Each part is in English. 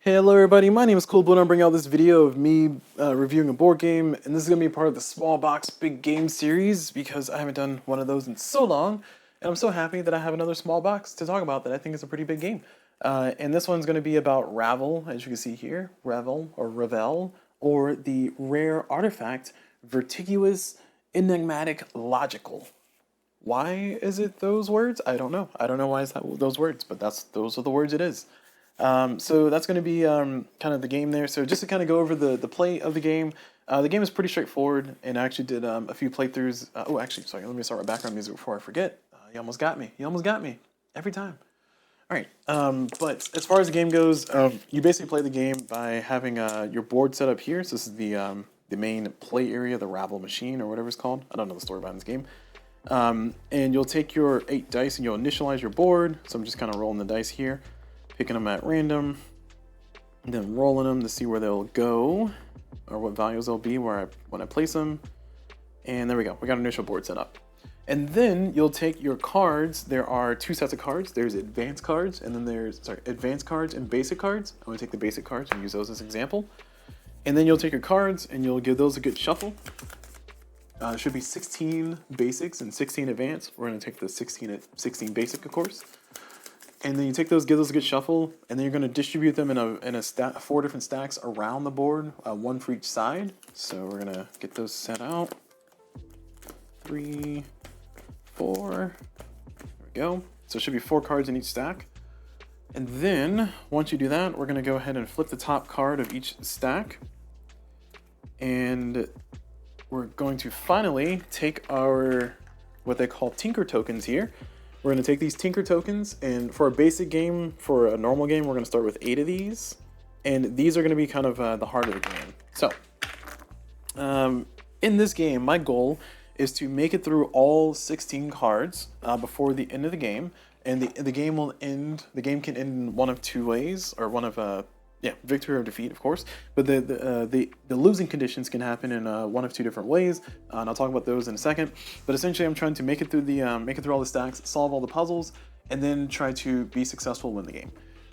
Hello everybody, my name is Cool Blue and I'm bringing out this video of me reviewing a board game, and this is going to be part of the Small Box Big Game series because I haven't done one of those in so long, and I'm so happy that I have another small box to talk about that I think is a pretty big game. And this one's going to be about R.A.V.E.L, as you can see here, R.A.V.E.L or R.A.V.E.L, or the rare artifact, Vertigious Enigmatic Logical. Why is it those words? I don't know. I don't know why it's those words, but those are the words it is. So that's going to be kind of the game there. So just to kind of go over the play of the game is pretty straightforward, and I actually did a few playthroughs. Oh, actually, sorry, let me start with background music before I forget. You almost got me. You almost got me. Every time. All right, but as far as the game goes, you basically play the game by having your board set up here. So this is the main play area, the R.A.V.E.L machine, or whatever it's called. I don't know the story behind this game. And you'll take your 8 dice and you'll initialize your board. So I'm just kind of rolling the dice here, picking them at random, and then rolling them to see where they'll go, or what values they'll be when I place them. And there we go. We got an initial board set up. And then you'll take your cards. There are 2 sets of cards. There's advanced cards, and then there's, advanced cards and basic cards. I'm gonna take the basic cards and use those as an example. And then you'll take your cards and you'll give those a good shuffle. It should be 16 basics and 16 advanced. We're gonna take the 16 basic, of course. And then you take those, give those a good shuffle, and then you're gonna distribute them in 4 different stacks around the board, 1 for each side. So we're gonna get those set out. 3, 4, there we go. So it should be 4 cards in each stack. And then, once you do that, we're gonna go ahead and flip the top card of each stack. And we're going to finally take our, what they call Tinker tokens here. We're gonna take these Tinker tokens, and for a basic game, for a normal game, we're gonna start with 8 of these. And these are gonna be kind of the heart of the game. So, in this game, my goal is to make it through all 16 cards before the end of the game, and the game will end. The game can end in one of 2 ways, or one of victory or defeat, of course. But the losing conditions can happen in one of 2 different ways, and I'll talk about those in a second. But essentially, I'm trying to make it through all the stacks, solve all the puzzles, and then try to be successful, win the game.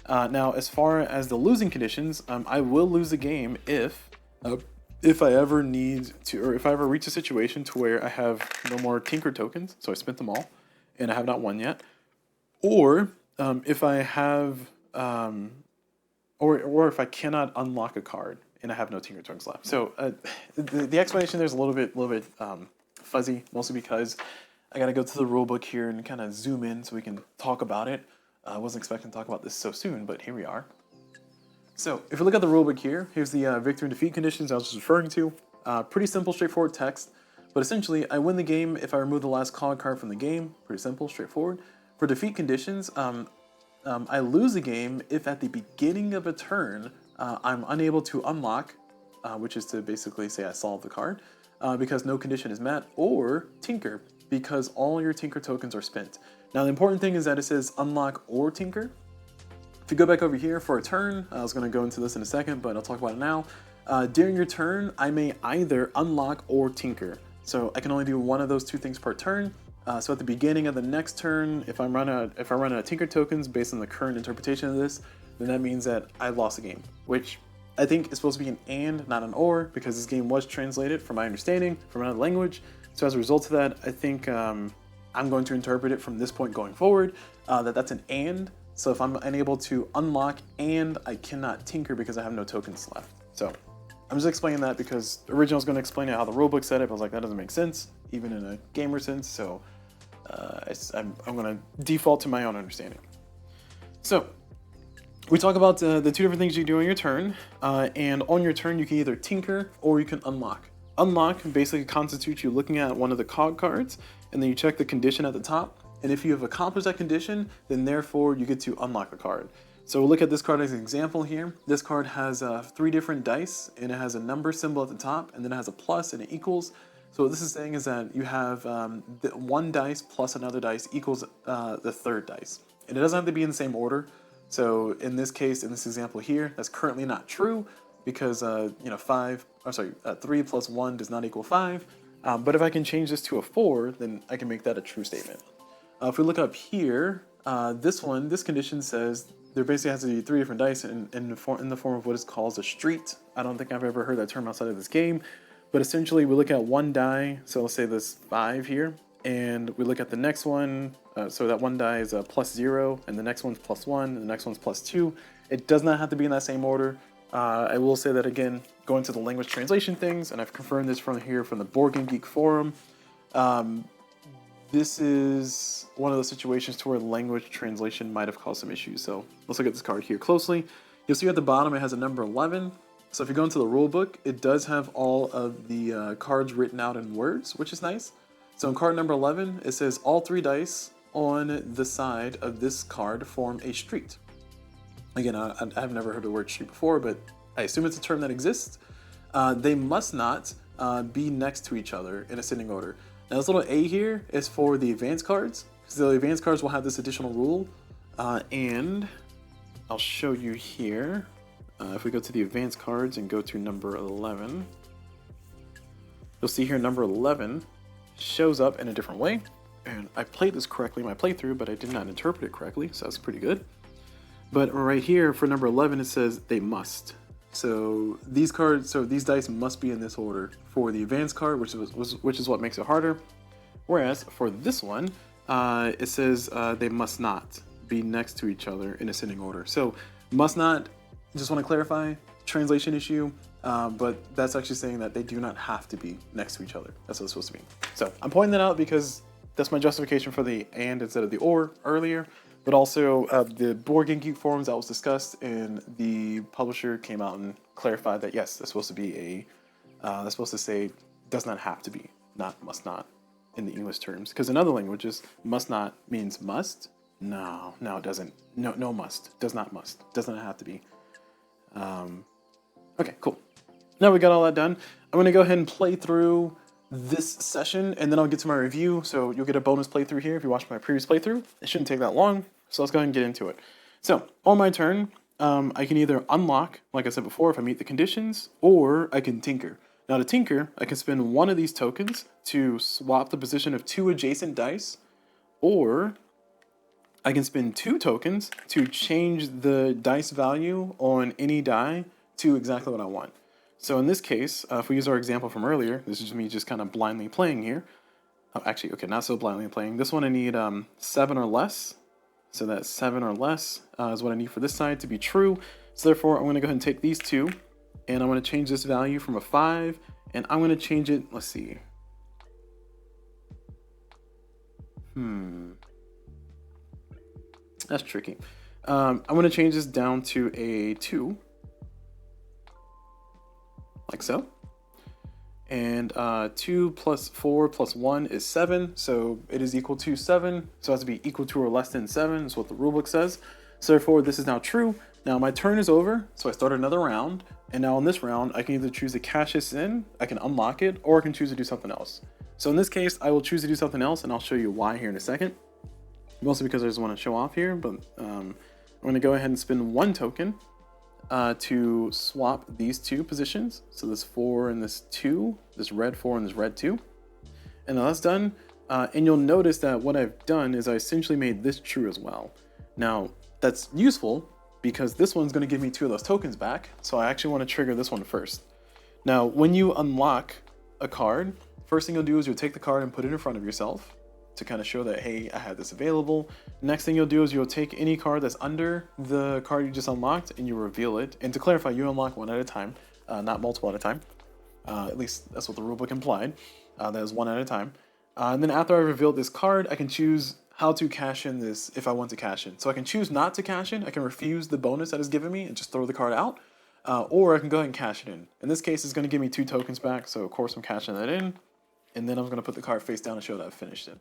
Now, as far as the losing conditions, I will lose the game if I ever need to, or if I ever reach a situation to where I have no more Tinker tokens, so I spent them all, and I have not won yet, or if I have, or if I cannot unlock a card and I have no Tinker tokens left. So the explanation there's a little bit fuzzy, mostly because I got to go to the rule book here and kind of zoom in so we can talk about it. I wasn't expecting to talk about this so soon, but here we are. So if you look at the rulebook here, here's the victory and defeat conditions I was just referring to. Pretty simple, straightforward text, but essentially I win the game if I remove the last card from the game. Pretty simple, straightforward. For defeat conditions, I lose the game if at the beginning of a turn I'm unable to unlock, which is to basically say I solved the card, because no condition is met, or tinker, because all your tinker tokens are spent. Now the important thing is that it says unlock or tinker. If you go back over here for a turn, I was going to go into this in a second, but I'll talk about it now. During your turn, I may either unlock or tinker. So I can only do one of those 2 things per turn. So at the beginning of the next turn, if I run out of tinker tokens based on the current interpretation of this, then that means that I lost the game, which I think is supposed to be an and, not an or, because this game was translated, from my understanding, from another language. So as a result of that, I think I'm going to interpret it from this point going forward, that's an and. So if I'm unable to unlock and I cannot tinker because I have no tokens left. So I'm just explaining that because originally I was going to explain how the rulebook said it, but I was like, that doesn't make sense, even in a gamer sense. So I'm going to default to my own understanding. So we talk about the 2 different things you do on your turn. And on your turn, you can either tinker or you can unlock. Unlock basically constitutes you looking at one of the cog cards, and then you check the condition at the top. And if you have accomplished that condition, then therefore you get to unlock the card. So we'll look at this card as an example here. This card has 3 different dice, and it has a number symbol at the top, and then it has a plus and it equals. So what this is saying is that you have 1 dice plus another dice equals the 3rd dice. And it doesn't have to be in the same order. So in this case, in this example here, that's currently not true because 3 plus 1 does not equal 5. But if I can change this to a 4, then I can make that a true statement. If we look up here, This condition says there basically has to be 3 different dice in the form of what is called a street. I don't think I've ever heard that term outside of this game, but essentially we look at one die, so let's say this 5 here, and we look at the next one, so that one die is a +0, and the next one's +1, and the next one's +2. It does not have to be in that same order. I will say that again, going to the language translation things, and I've confirmed this from the Board Game Geek forum. This is one of those situations to where language translation might have caused some issues. So let's look at this card here closely. You'll see at the bottom it has a number 11. So if you go into the rule book, it does have all of the cards written out in words, which is nice. So in card number 11, it says all 3 dice on the side of this card form a street. Again, I've never heard the word street before, but I assume it's a term that exists. They must not be next to each other in ascending order. Now this little A here is for the advanced cards, because the advanced cards will have this additional rule, and I'll show you here. If we go to the advanced cards and go to number 11, you'll see here number 11 shows up in a different way, and I played this correctly in my playthrough, but I did not interpret it correctly, so that's pretty good. But right here for number 11 it says they must. So these dice must be in this order for the advanced card, which is what makes it harder. Whereas for this one, it says they must not be next to each other in ascending order. So must not, just want to clarify, translation issue, but that's actually saying that they do not have to be next to each other. That's what it's supposed to mean. So I'm pointing that out because that's my justification for the and instead of the or earlier. But also the Board Game Geek forums that was discussed, and the publisher came out and clarified that yes, that's supposed to be that's supposed to say does not have to be, not must not, in the English terms. Because in other languages, must not means must. No, it doesn't. No must. Does not must. Does not have to be. Okay, cool. Now we got all that done. I'm gonna go ahead and play through this session, and then I'll get to my review. So you'll get a bonus playthrough here if you watched my previous playthrough. It shouldn't take that long. So let's go ahead and get into it. So on my turn, I can either unlock, like I said before, if I meet the conditions, or I can tinker. Now to tinker, I can spend one of these tokens to swap the position of 2 adjacent dice, or I can spend 2 tokens to change the dice value on any die to exactly what I want. So in this case, if we use our example from earlier, this is me just kind of blindly playing here. Oh, actually, okay, not so blindly playing. This one I need 7 or less. So that 7 or less is what I need for this side to be true. So therefore, I'm going to go ahead and take these 2, and I'm going to change this value from a 5, and I'm going to change it, let's see. That's tricky. I'm going to change this down to a 2, like so. And 2 plus 4 plus 1 is 7, so it is equal to 7. So it has to be equal to or less than 7 is what the rulebook says. So therefore, this is now true. Now my turn is over, so I start another round. And now in this round, I can either choose to cash this in, I can unlock it, or I can choose to do something else. So in this case, I will choose to do something else, and I'll show you why here in a second. Mostly because I just want to show off here, but I'm going to go ahead and spend 1 token to swap these 2 positions. So this 4 and this 2, this red 4 and this red 2. And now that's done. And you'll notice that what I've done is I essentially made this true as well. Now that's useful because this one's going to give me 2 of those tokens back. So I actually want to trigger this one first. Now, when you unlock a card, first thing you'll do is you'll take the card and put it in front of yourself to kind of show that, hey, I have this available. Next thing you'll do is you'll take any card that's under the card you just unlocked and you reveal it. And to clarify, you unlock 1 at a time, not multiple at a time. At least that's what the rulebook implied. That is 1 at a time. And then after I revealed this card, I can choose how to cash in this if I want to cash in. So I can choose not to cash in. I can refuse the bonus that is given me and just throw the card out. Or I can go ahead and cash it in. In this case, it's going to give me 2 tokens back. So of course I'm cashing that in. And then I'm going to put the card face down and show that I've finished it.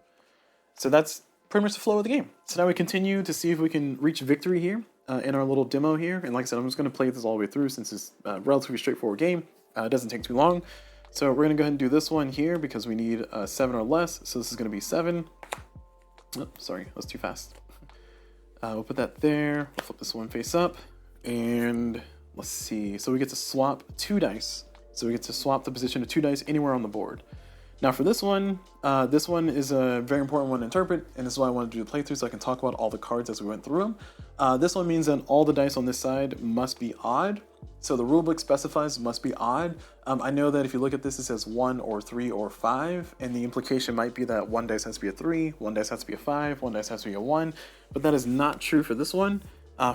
So that's pretty much the flow of the game. So now we continue to see if we can reach victory here in our little demo here. And like I said, I'm just going to play this all the way through since it's a relatively straightforward game. It doesn't take too long. So we're going to go ahead and do this one here because we need 7 or less. So this is going to be 7. Oh, sorry, that was too fast. We'll put that there. We'll flip this one face up. And let's see. So we get to swap 2 dice. So we get to swap the position of 2 dice anywhere on the board. Now for this one is a very important one to interpret, and this is why I want to do the playthrough so I can talk about all the cards as we went through them. This one means that all the dice on this side must be odd. So the rulebook specifies must be odd. I know that if you look at this, it says 1 or 3 or 5, and the implication might be that one dice has to be a 3, one dice has to be a 5, one dice has to be a 1, but that is not true for this one.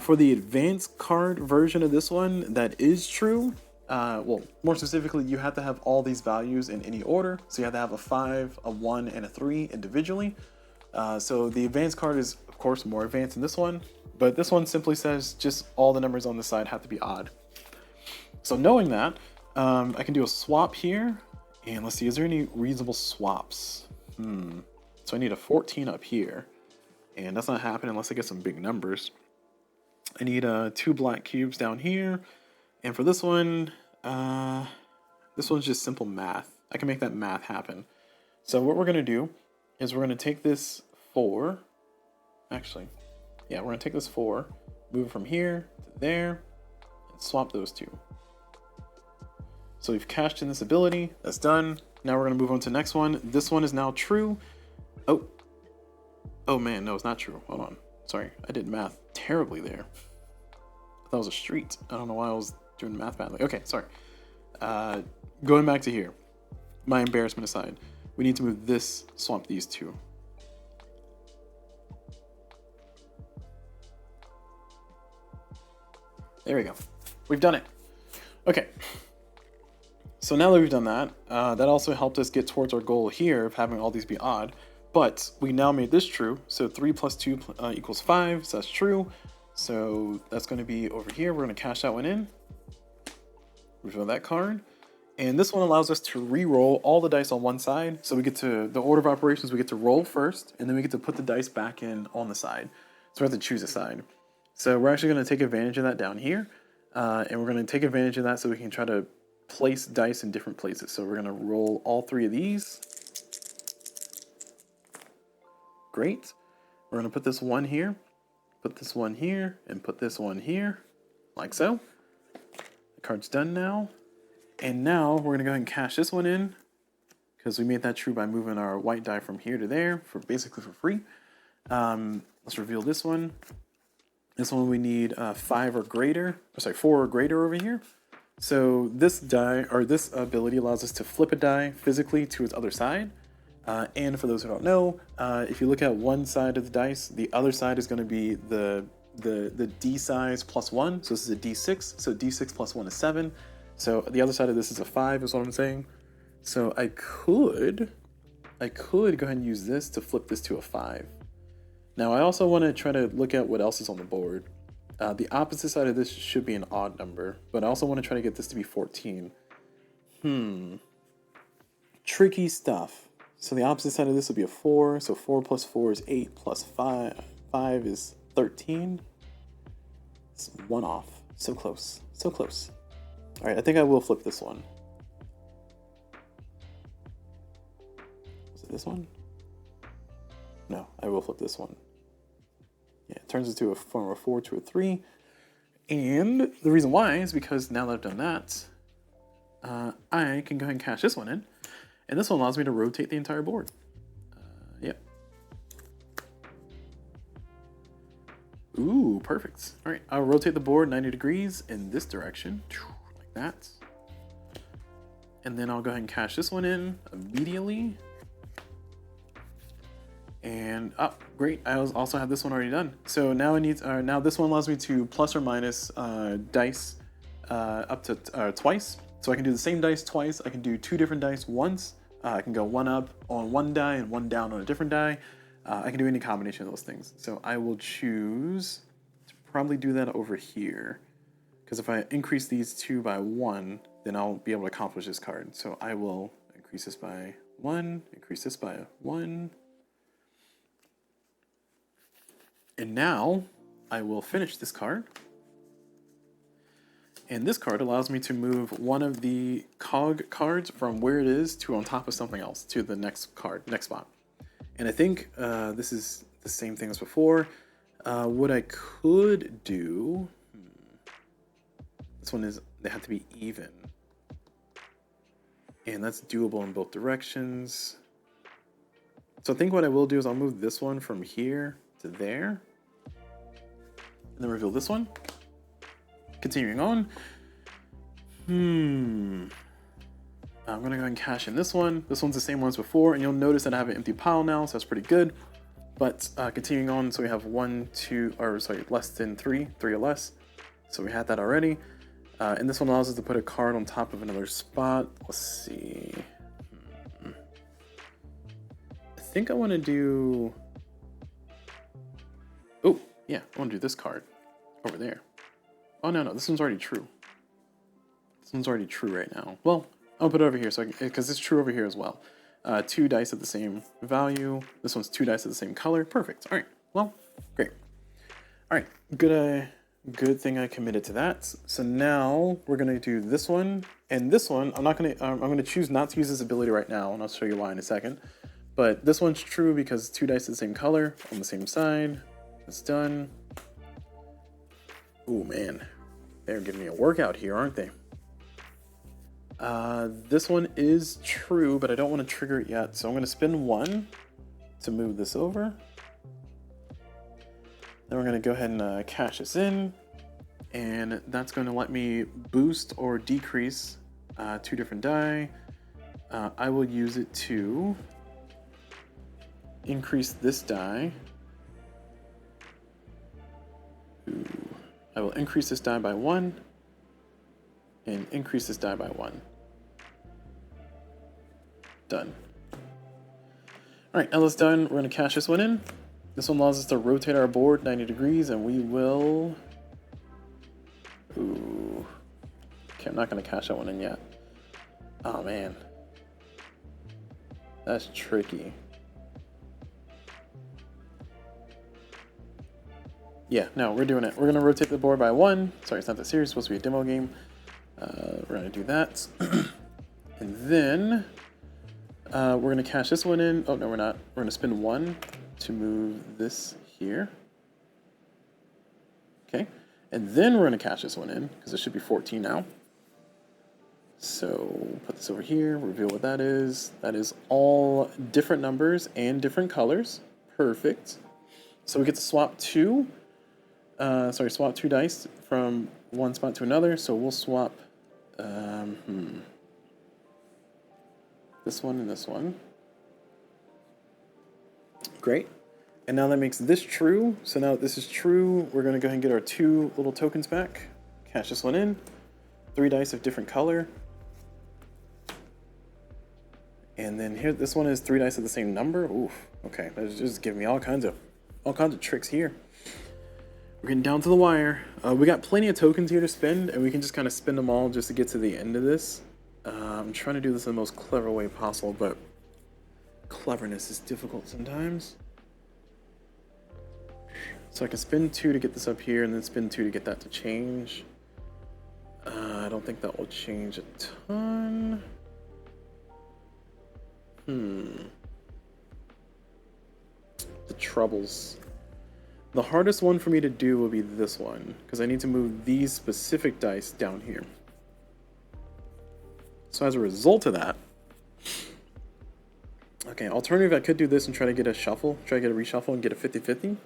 For the advanced card version of this one, that is true. Well, more specifically, you have to have all these values in any order. So you have to have a 5, a 1, and a 3 individually. So the advanced card is, of course, more advanced than this one, but this one simply says just all the numbers on the side have to be odd. So knowing that, I can do a swap here, and let's see, is there any reasonable swaps? So I need a 14 up here, and that's not happening unless I get some big numbers. I need 2 black cubes down here. And for this one's just simple math. I can make that math happen. So what we're going to do is we're going to take this 4. Actually, yeah, we're going to take this 4, move it from here to there, and swap those 2. So we've cashed in this ability. That's done. Now we're going to move on to the next one. This one is now true. Oh man, no, it's not true. Hold on. Sorry, I did math terribly there. That was a street. I don't know why I was doing math badly. Okay, sorry. Going back to here. My embarrassment aside, we need to move this, swap these 2. There we go. We've done it. Okay. So now that we've done that, that also helped us get towards our goal here of having all these be odd. But we now made this true. So 3 plus 2 equals 5. So that's true. So that's going to be over here. We're going to cash that one in. Reveal that card. And this one allows us to re-roll all the dice on one side. So we get to, the order of operations, we get to roll first, and then we get to put the dice back in on the side. So we have to choose a side. So we're actually going to take advantage of that down here. And we're going to take advantage of that so we can try to place dice in different places. So we're going to roll all 3 of these. Great. We're going to put this one here, put this one here, and put this one here, like so. The card's done now. And now we're going to go ahead and cash this one in because we made that true by moving our white die from here to there for basically for free. Let's reveal this one. This one we need 4 or greater over here. So this die, or this ability, allows us to flip a die physically to its other side. And for those who don't know, if you look at one side of the dice, the other side is going to be the D size plus 1. So this is a D6. So D6 plus 1 is 7. So the other side of this is a 5, is what I'm saying. So I could go ahead and use this to flip this to a 5. Now I also want to try to look at what else is on the board. The opposite side of this should be an odd number, but I also want to try to get this to be 14. Tricky stuff. So the opposite side of this would be a 4. So 4 plus 4 is 8 plus 5 is 13. It's 1 off. So close. So close. All right, I think I will flip this one. Is it this one? No, I will flip this one. Yeah, it turns into from a 4 to a 3. And the reason why is because now that I've done that, I can go ahead and cash this one in. And this one allows me to rotate the entire board. Yep. Ooh, perfect. All right, I'll rotate the board 90 degrees in this direction, like that. And then I'll go ahead and cash this one in immediately. And great! I also have this one already done. So now I need. Now this one allows me to plus or minus dice up to twice. So I can do the same dice twice. I can do 2 different dice once. I can go 1 up on one die and 1 down on a different die. I can do any combination of those things. So I will choose to probably do that over here, because if I increase these 2 by 1, then I'll be able to accomplish this card. So I will increase this by 1, increase this by 1. And now I will finish this card. And this card allows me to move one of the cog cards from where it is to on top of something else to the next card, next spot. And I think this is the same thing as before. What I could do, this one is, they have to be even. And that's doable in both directions. So I think what I will do is I'll move this one from here to there. And then reveal this one. Continuing on. I'm gonna go ahead and cache in this one. This one's the same one as before, and you'll notice that I have an empty pile now, so that's pretty good. But continuing on, so we have less than three or less. So we had that already. And this one allows us to put a card on top of another spot. Let's see. I think I want to do... Oh, yeah, I want to do this card over there. Oh, no, this one's already true. This one's already true right now. Well, I'll put it over here because it's true over here as well. 2 dice at the same value. This one's 2 dice at the same color. Perfect. All right. Well, great. All right. Good thing I committed to that. So now we're gonna do this one and this one. I'm gonna choose not to use this ability right now, and I'll show you why in a second. But this one's true because 2 dice at the same color on the same side. It's done. Oh man, they're giving me a workout here, aren't they? This one is true, but I don't want to trigger it yet, so I'm going to spin 1 to move this over. Then we're going to go ahead and cache this in, and that's going to let me boost or decrease 2 different die. I will use it to increase this die. I will increase this die by 1 and increase this die by 1. Done. Alright, now that's done. We're going to cache this one in. This one allows us to rotate our board 90 degrees, and we will... Ooh. Okay, I'm not going to cache that one in yet. Oh, man. That's tricky. Yeah, no, we're doing it. We're going to rotate the board by 1. Sorry, it's not that serious. It's supposed to be a demo game. We're going to do that. And then we're going to cache this one in. Oh, no, we're not. We're going to spin 1 to move this here. Okay. And then we're going to cache this one in because it should be 14 now. So put this over here, reveal what that is. That is all different numbers and different colors. Perfect. So we get to swap swap 2 dice from one spot to another. So we'll swap this one and this one. Great. And now that makes this true. So now that this is true, we're going to go ahead and get our 2 little tokens back. Cache this one in. 3 dice of different color. And then here, this one is 3 dice of the same number. Oof. Okay, that's just giving me all kinds of tricks here. We're getting down to the wire. We got plenty of tokens here to spend, and we can just kind of spend them all just to get to the end of this. I'm trying to do this in the most clever way possible, but cleverness is difficult sometimes. So I can spend 2 to get this up here, and then spend 2 to get that to change. I don't think that will change a ton. The troubles. The hardest one for me to do will be this one, because I need to move these specific dice down here. So as a result of that, okay, alternative, I could do this and try to get a shuffle, try to get a reshuffle and get a 50-50.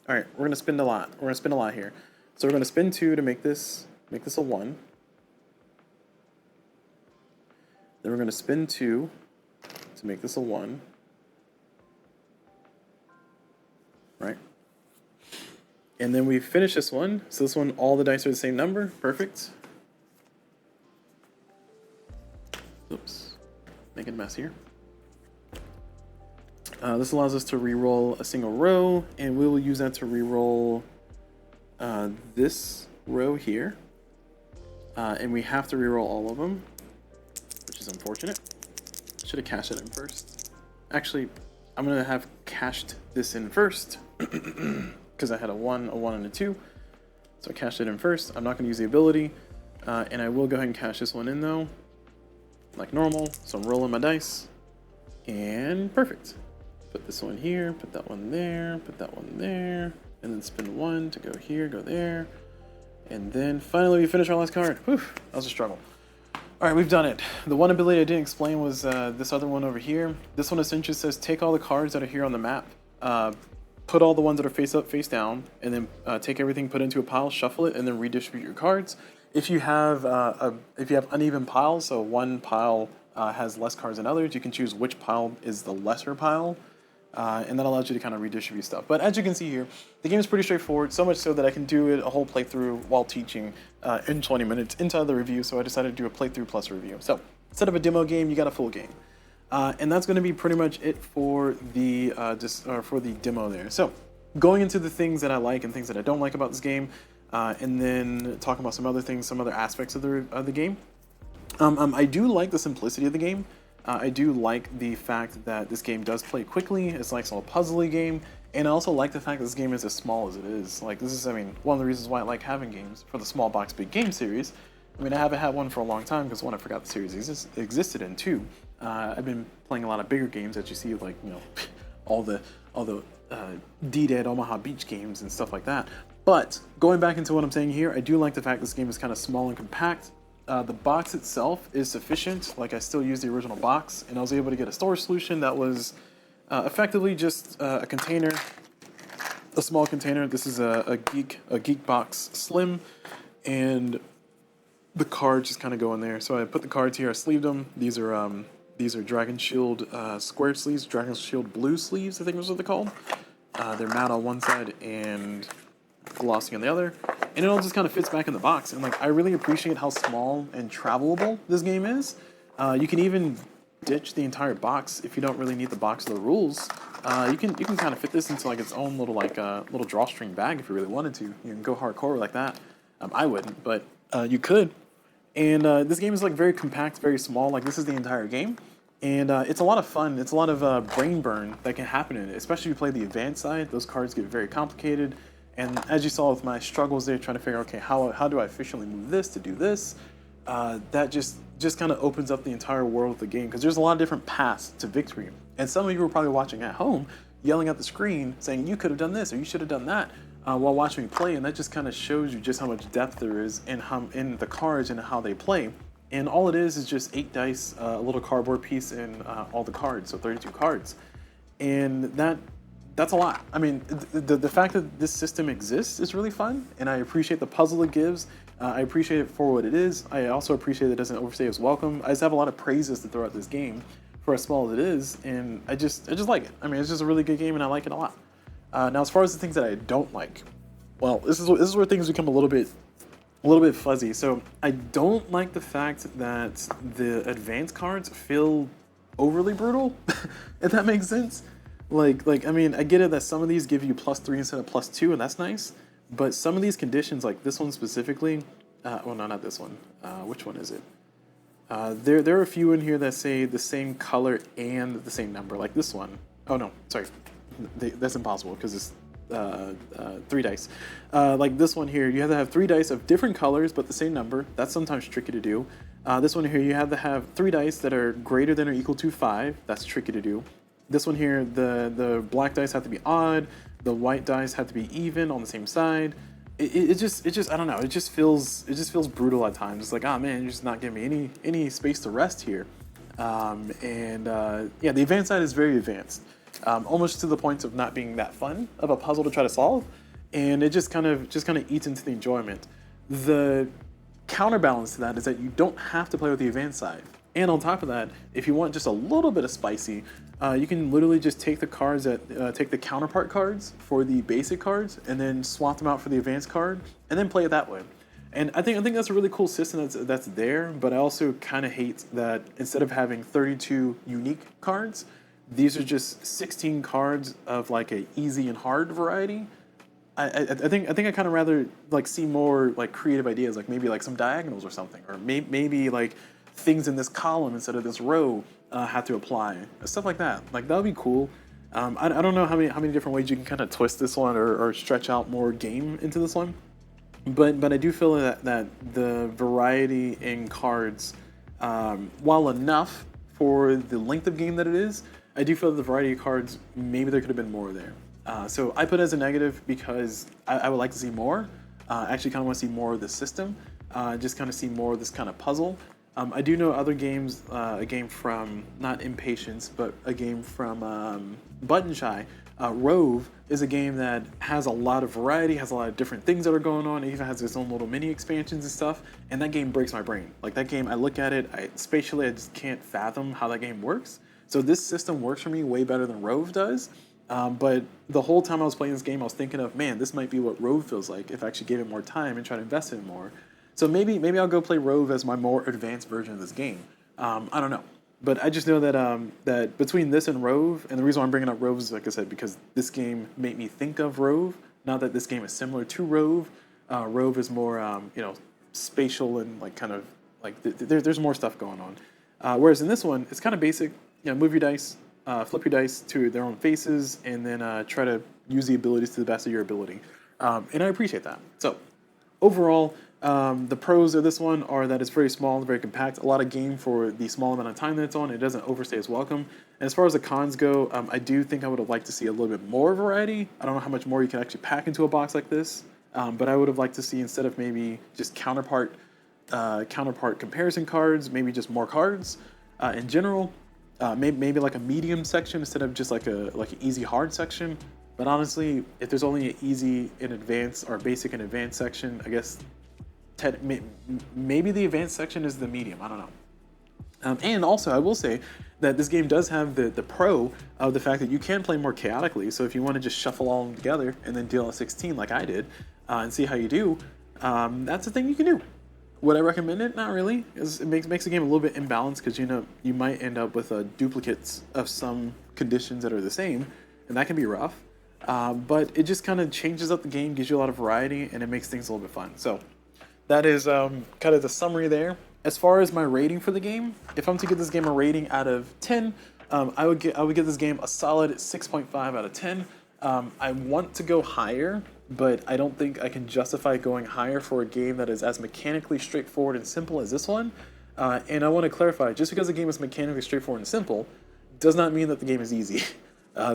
Alright, we're gonna spend a lot. We're gonna spend a lot here. So we're gonna spend 2 to make this a 1. Then we're gonna spend 2 to make this a 1. Right? And then we finish this one. So this one, all the dice are the same number. Perfect. Oops. Making a mess here. This allows us to re-roll a single row, and we will use that to re-roll this row here. And we have to re-roll all of them, which is unfortunate. Should have cached it in first. Actually, I'm going to have cached this in first because I had a 1, and a 2. So I cached it in first. I'm not going to use the ability, and I will go ahead and cache this one in though, like normal. So I'm rolling my dice, and perfect. Put this one here, put that one there, put that one there, and then spin 1 to go here, go there. And then finally we finish our last card. Whew, that was a struggle. All right, we've done it. The one ability I didn't explain was this other one over here. This one essentially says take all the cards that are here on the map, put all the ones that are face up, face down, and then take everything, put it into a pile, shuffle it, and then redistribute your cards. If you have uneven piles, so one pile has less cards than others, you can choose which pile is the lesser pile. And that allows you to kind of redistribute stuff. But as you can see here, the game is pretty straightforward, so much so that I can do it a whole playthrough while teaching in 20 minutes into the review, so I decided to do a playthrough plus review. So instead of a demo game, you got a full game. And that's going to be pretty much it for the for the demo there. So going into the things that I like and things that I don't like about this game, and then talking about some other things, some other aspects of the game. I do like the simplicity of the game. I do like the fact that this game does play quickly. It's like a puzzly game, and I also like the fact that this game is as small as it is. Like this is, I mean, one of the reasons why I like having games for the small box big game series. I mean, I haven't had one for a long time because one, I forgot the series existed, and two, I've been playing a lot of bigger games that you see, like all the D-Dead Omaha Beach games and stuff like that. But going back into what I'm saying here, I do like the fact this game is kind of small and compact. The box itself is sufficient. Like I still use the original box, and I was able to get a storage solution that was effectively just a container, a small container. This is a Geek Box Slim, and the cards just kind of go in there. So I put the cards here. I sleeved them. These are Dragon Shield square sleeves, Dragon Shield blue sleeves, I think is what they're called. They're matte on one side and glossy on the other, and it all just kind of fits back in the box. And like, I really appreciate how small and travelable this game is. You can even ditch the entire box if you don't really need the box of the rules. You can kind of fit this into like its own little little drawstring bag if you really wanted to. You can go hardcore like that. I wouldn't, but you could. And this game is like very compact, very small. Like this is the entire game, and it's a lot of fun. It's a lot of brain burn that can happen in it, especially if you play the advanced side. Those cards get very complicated. And as you saw with my struggles there, trying to figure out, okay, how do I efficiently move this to do this? That just kind of opens up the entire world of the game, because there's a lot of different paths to victory. And some of you are probably watching at home, yelling at the screen, saying you could have done this or you should have done that while watching me play, and that just kind of shows you just how much depth there is in the cards and how they play. And all it is just 8 dice, a little cardboard piece, and all the cards, so 32 cards. And that's a lot. I mean, the fact that this system exists is really fun, and I appreciate the puzzle it gives. I appreciate it for what it is. I also appreciate that it doesn't overstay its welcome. I just have a lot of praises to throw at this game for as small as it is, and I just like it. I mean, it's just a really good game, and I like it a lot. Now, as far as the things that I don't like, well, this is where things become a little bit fuzzy. So I don't like the fact that the advanced cards feel overly brutal, if that makes sense. Like I mean, I get it that some of these give you +3 instead of +2, and that's nice. But some of these conditions, like this one specifically, well, no, not this one. Which one is it? There are a few in here that say the same color and the same number, like this one. Oh no, sorry, that's impossible because it's 3 dice. Like this one here, you have to have 3 dice of different colors but the same number. That's sometimes tricky to do. This one here, you have to have 3 dice that are greater than or equal to 5. That's tricky to do. This one here, the black dice have to be odd, the white dice have to be even on the same side. It just I don't know, it just feels brutal at times. It's like, oh man, you're just not giving me any space to rest here. Yeah, the advanced side is very advanced, almost to the point of not being that fun of a puzzle to try to solve, and it just kind of eats into the enjoyment. The counterbalance to that is that you don't have to play with the advanced side. And on top of that, if you want just a little bit of spicy, you can literally just take the cards take the counterpart cards for the basic cards, and then swap them out for the advanced card, and then play it that way. And I think that's a really cool system that's there. But I also kind of hate that instead of having 32 unique cards, these are just 16 cards of like a easy and hard variety. I think I kind of rather like see more like creative ideas, like maybe like some diagonals or something, or maybe like things in this column instead of this row have to apply, stuff like that. Like that would be cool. I don't know how many different ways you can kind of twist this one or stretch out more game into this one, but I do feel that the variety in cards, while enough for the length of game that it is, I do feel that the variety of cards, maybe there could have been more there. So I put it as a negative because I would like to see more. I actually kind of want to see more of the system, just kind of see more of this kind of puzzle. I do know other games, a game from, not Impatience, but a game from Button Shy. R.A.V.E.L is a game that has a lot of variety, has a lot of different things that are going on. It even has its own little mini expansions and stuff. And that game breaks my brain. Like that game, I look at it, spatially, I just can't fathom how that game works. So this system works for me way better than R.A.V.E.L does. But the whole time I was playing this game, I was thinking of, man, this might be what R.A.V.E.L feels like if I actually gave it more time and try to invest in it more. So maybe I'll go play R.A.V.E.L as my more advanced version of this game. I don't know. But I just know that that between this and R.A.V.E.L, and the reason why I'm bringing up R.A.V.E.L is, like I said, because this game made me think of R.A.V.E.L. Not that this game is similar to R.A.V.E.L. R.A.V.E.L is more, spatial and like kind of like there's more stuff going on. Whereas in this one, it's kind of basic. Move your dice, flip your dice to their own faces, and then try to use the abilities to the best of your ability. And I appreciate that. So overall, the pros of this one are that it's very small and very compact. A lot of game for the small amount of time that it's on. It doesn't overstay its welcome. And as far as the cons go, I do think I would have liked to see a little bit more variety. I don't know how much more you can actually pack into a box like this, but I would have liked to see, instead of maybe just counterpart comparison cards, maybe just more cards in general. Maybe like a medium section instead of just like an easy hard section. But honestly, if there's only an easy and advanced or basic and advanced section, I guess maybe the advanced section is the medium. I don't know. And also, I will say that this game does have the pro of the fact that you can play more chaotically. So if you want to just shuffle all of them together and then deal a 16 like I did and see how you do, that's a thing you can do. Would I recommend it? Not really. It makes the game a little bit imbalanced because you might end up with duplicates of some conditions that are the same, and that can be rough. But it just kind of changes up the game, gives you a lot of variety, and it makes things a little bit fun. So that is kind of the summary there. As far as my rating for the game, if I'm to give this game a rating out of 10, I would give this game a solid 6.5 out of 10. I want to go higher, but I don't think I can justify going higher for a game that is as mechanically straightforward and simple as this one. And I want to clarify, just because the game is mechanically straightforward and simple, does not mean that the game is easy.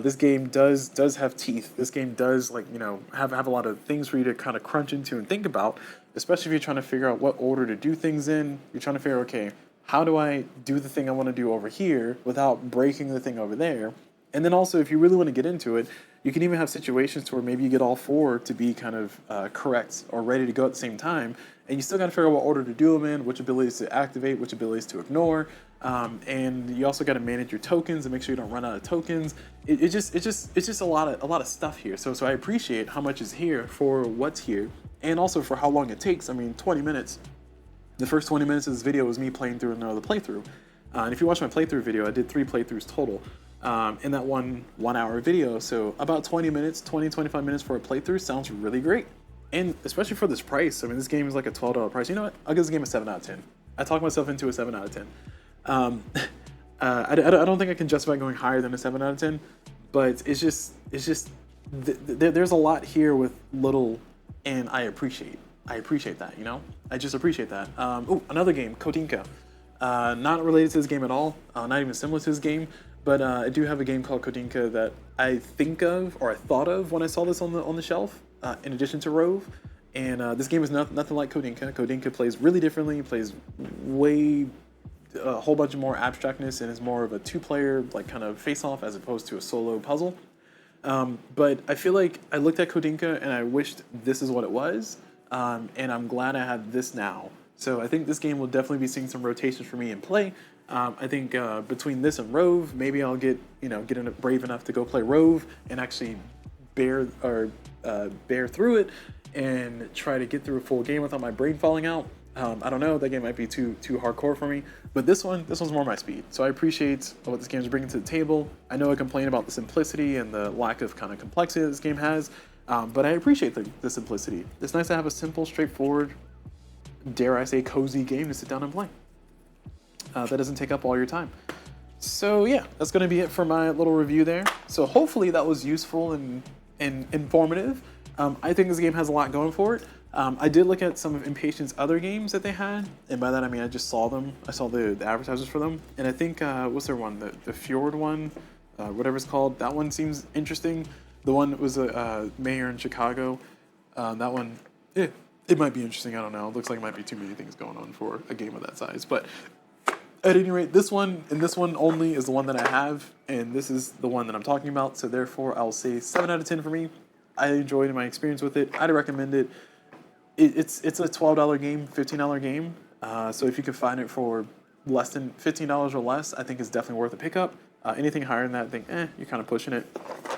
This game does have teeth. This game does have a lot of things for you to kind of crunch into and think about, especially if you're trying to figure out what order to do things in. You're trying to figure, okay, how do I do the thing I want to do over here without breaking the thing over there? And then also, if you really want to get into it, you can even have situations where maybe you get all four to be kind of correct or ready to go at the same time, and you still got to figure out what order to do them in, which abilities to activate, which abilities to ignore, and you also got to manage your tokens and make sure you don't run out of tokens. It's just a lot of stuff here. So I appreciate how much is here for what's here, and also for how long it takes. I mean, 20 minutes. The first 20 minutes of this video was me playing through another playthrough, and if you watch my playthrough video, I did 3 playthroughs total. In that one hour video. So about 25 minutes for a playthrough sounds really great. And especially for this price, I mean, this game is like a $12 price. You know what? I'll give this game a 7 out of 10. I talked myself into a 7 out of 10. I don't think I can justify going higher than a 7 out of 10, but it's just there's a lot here with little, and I appreciate that, I just appreciate that. Another game, Kotinka. Not related to this game at all, not even similar to this game, but I do have a game called Kotinka that I think of, or I thought of when I saw this on the shelf, in addition to R.A.V.E.L. And this game is nothing like Kotinka. Kotinka plays really differently. It plays a whole bunch of more abstractness, and is more of a 2-player like kind of face-off as opposed to a solo puzzle. But I feel like I looked at Kotinka and I wished this is what it was, and I'm glad I have this now. So I think this game will definitely be seeing some rotations for me in play. I think between this and R.A.V.E.L, maybe I'll get brave enough to go play R.A.V.E.L and actually bear through it and try to get through a full game without my brain falling out. I don't know, that game might be too hardcore for me, but this one's more my speed. So I appreciate what this game is bringing to the table. I know I complain about the simplicity and the lack of kind of complexity that this game has, but I appreciate the simplicity. It's nice to have a simple, straightforward, dare I say, cozy game to sit down and play. That doesn't take up all your time. So yeah, that's going to be it for my little review there. So hopefully that was useful and informative. I think this game has a lot going for it. I did look at some of Impatience's other games that they had, and by that I mean I just saw them. I saw the advertisers for them, and I think what's their one, the Fjord one, whatever it's called. That one seems interesting. The one that was a mayor in Chicago. That one it might be interesting. I don't know. It looks like it might be too many things going on for a game of that size. But at any rate, this one and this one only is the one that I have, and this is the one that I'm talking about. So therefore, I'll say 7 out of 10 for me. I enjoyed my experience with it. I'd recommend it. It's a $12 game, $15 game. So if you can find it for less than $15 or less, I think it's definitely worth a pickup. Anything higher than that, I think, you're kind of pushing it.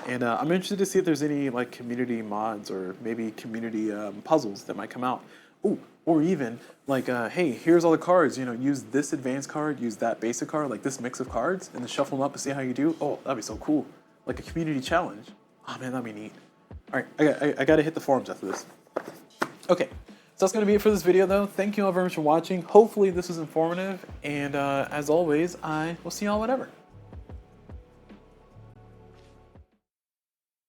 And I'm interested to see if there's any like community mods or maybe community puzzles that might come out. Ooh, or even like, hey, here's all the cards. You know, use this advanced card, use that basic card, like this mix of cards, and then shuffle them up and see how you do. Oh, that'd be so cool. Like a community challenge. Oh man, that'd be neat. All right, I gotta hit the forums after this. Okay, so that's going to be it for this video, though. Thank you all very much for watching. Hopefully this was informative, and as always, I will see y'all whatever.